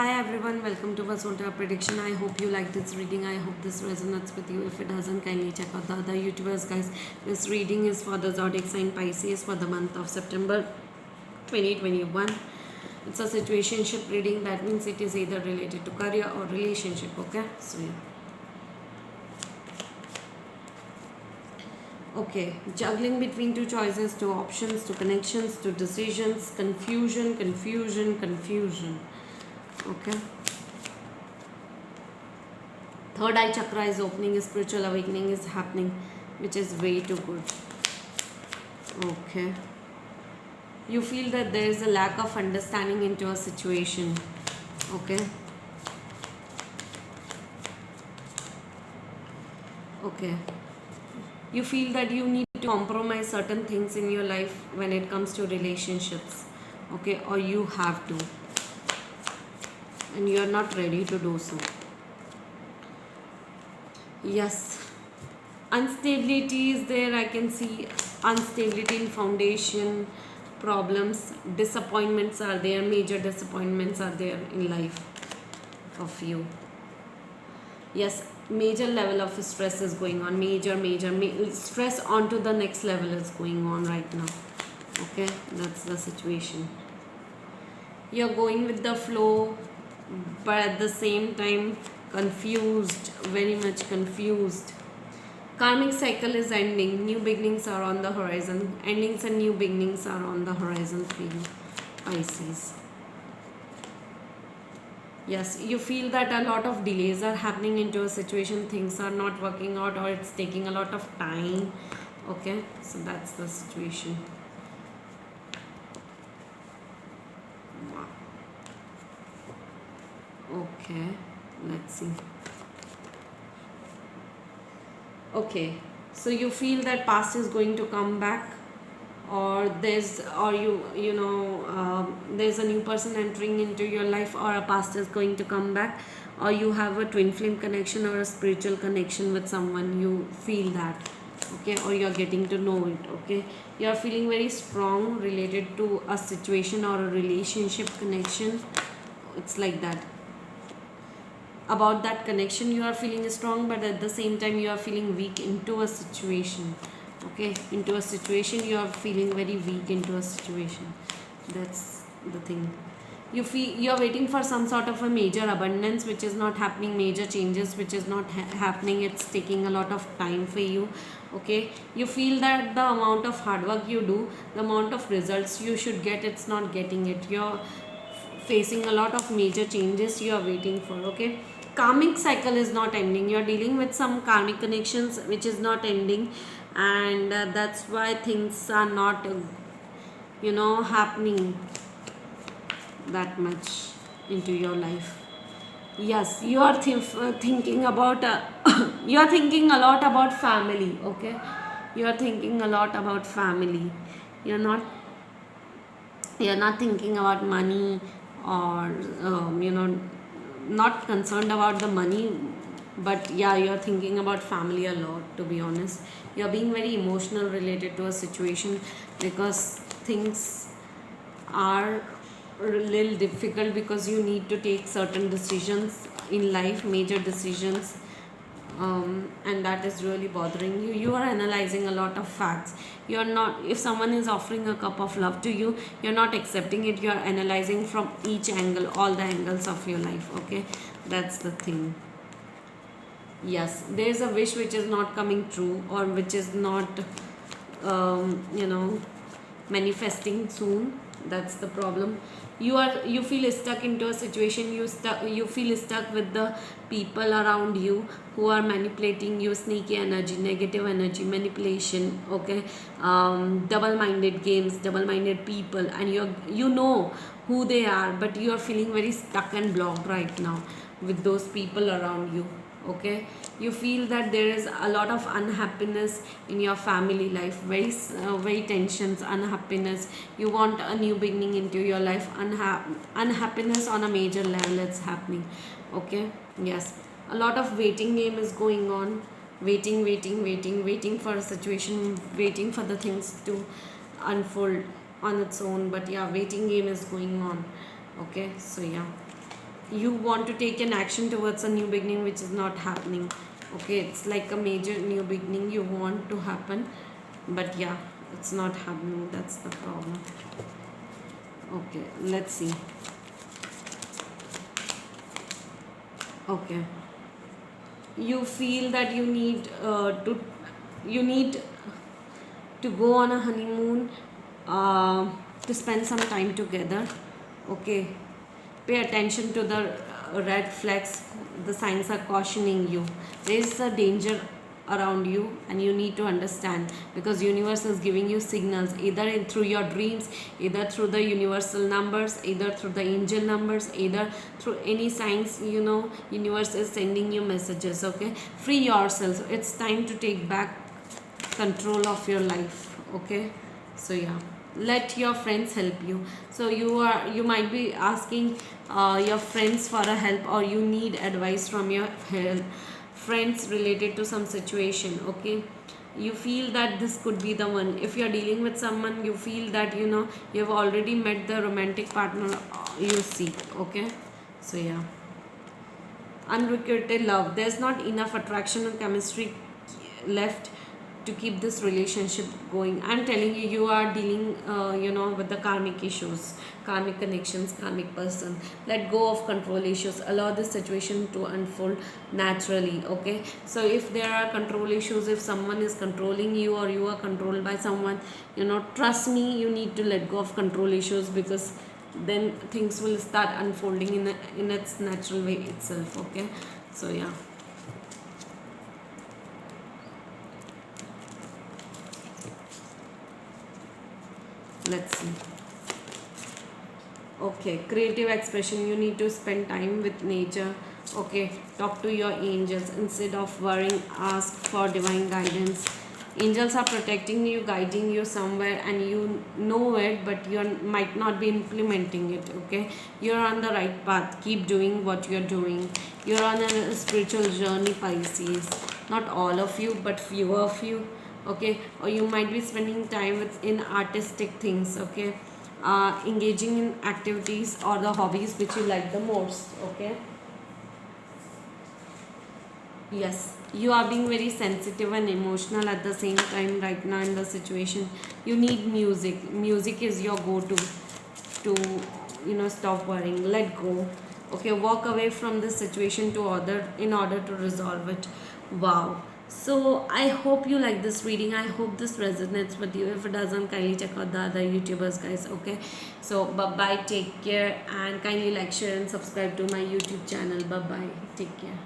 Hi everyone, welcome to Vasulta Prediction. I hope you like this reading. I hope this resonates with you. If it doesn't, kindly check out the other YouTubers, guys. This reading is for the zodiac sign Pisces for the month of September 2021. It's a situationship reading. That means it is either related to career or relationship. Okay, so yeah. Okay, juggling between two choices, two options, two connections, two decisions, confusion, confusion, confusion. Okay. Third eye chakra is opening, spiritual awakening is happening, which is way too good. Okay. You feel that there is a lack of understanding into a situation. Okay. Okay. You feel that you need to compromise certain things in your life when it comes to relationships. Okay. Or you have to. And you are not ready to do so. Yes, instability is there. I can see instability in foundation, problems, disappointments are there, major disappointments are there in life of you. Yes, major level of stress is going on, major stress onto the next level is going on right now. Okay, that's the situation. You're going with the flow, but at the same time confused, very much confused. Karmic cycle is ending, new beginnings are on the horizon. Endings and new beginnings are on the horizon for you, Pisces. Yes, you feel that a lot of delays are happening into a situation, things are not working out or it's taking a lot of time. Okay, so that's the situation. Okay, let's see. Okay, so you feel that past is going to come back, or there's or there's a new person entering into your life, or a past is going to come back, or you have a twin flame connection or a spiritual connection with someone. You feel that, okay, or you're getting to know it. Okay, you're feeling very strong related to a situation or a relationship connection. It's like that. About that connection you are feeling strong, but at the same time you are feeling weak into a situation. Okay, into a situation you are feeling very weak into a situation. That's the thing. You feel you are waiting for some sort of a major abundance which is not happening, major changes which is not happening. It's taking a lot of time for you. Okay, you feel that the amount of hard work you do, the amount of results you should get, it's not getting it. You're facing a lot of major changes you are waiting for. Okay, karmic cycle is not ending. You are dealing with some karmic connections which is not ending, and that's why things are not happening that much into your life. Yes, you are thinking about you are thinking a lot about family. Okay, you are thinking a lot about family. You're not you're not thinking about money, or not concerned about the money, but yeah, you're thinking about family a lot, to be honest. You're being very emotional related to a situation because things are a little difficult, because you need to take certain decisions in life, major decisions, and that is really bothering you. You are analyzing a lot of facts. You're not, if someone is offering a cup of love to you, you're not accepting it. You're analyzing from each angle, all the angles of your life. Okay, that's the thing. Yes, there is a wish which is not coming true, or which is not manifesting soon. That's the problem. You feel stuck into a situation. You feel stuck with the people around you who are manipulating you, sneaky energy, negative energy, manipulation. Okay, double-minded games, double-minded people, and you know who they are, but you are feeling very stuck and blocked right now with those people around you. Okay, you feel that there is a lot of unhappiness in your family life, very tensions, unhappiness. You want a new beginning into your life. Unhappiness on a major level, it's happening. Okay, yes, a lot of waiting game is going on. Waiting for a situation, waiting for the things to unfold on its own. But yeah, waiting game is going on. Okay, so yeah, you want to take an action towards a new beginning which is not happening. Okay, it's like a major new beginning you want to happen, but yeah, it's not happening. That's the problem. Okay, let's see. Okay, you feel that you need to go on a honeymoon, uh, to spend some time together. Okay, pay attention to the red flags. The signs are cautioning you. There is a danger around you, and you need to understand, because universe is giving you signals, either through your dreams, either through the universal numbers, either through the angel numbers, either through any signs. Universe is sending you messages. Okay, free yourself. It's time to take back control of your life. Okay, so yeah, let your friends help you. So you might be asking your friends for a help, or you need advice from your friends related to some situation. Okay, you feel that this could be the one. If you're dealing with someone, you feel that you've already met the romantic partner you seek. Okay, so yeah, unrequited love. There's not enough attraction and chemistry left to keep this relationship going. I'm telling you, you are dealing with the karmic issues, karmic connections, karmic person. Let go of control issues. Allow this situation to unfold naturally. Okay, so if there are control issues, if someone is controlling you or you are controlled by someone, trust me, you need to let go of control issues, because then things will start unfolding in its natural way itself. Okay, so yeah. Let's see. Okay, creative expression. You need to spend time with nature. Okay, talk to your angels instead of worrying. Ask for divine guidance. Angels are protecting you, guiding you somewhere, and you know it, but you might not be implementing it. Okay, you're on the right path. Keep doing what you're doing. You're on a spiritual journey, Pisces. Not all of you, but few of you. Okay, or you might be spending time in artistic things. Okay, engaging in activities or the hobbies which you like the most. Okay, yes, you are being very sensitive and emotional at the same time right now in the situation. You need music is your go-to to stop worrying, let go. Okay, walk away from this situation to order in order to resolve it. Wow. So I hope you like this reading. I hope this resonates with you. If it doesn't, kindly check out the other YouTubers, guys. Okay, so bye bye, take care, and kindly like, share and subscribe to my YouTube channel. Bye bye, take care.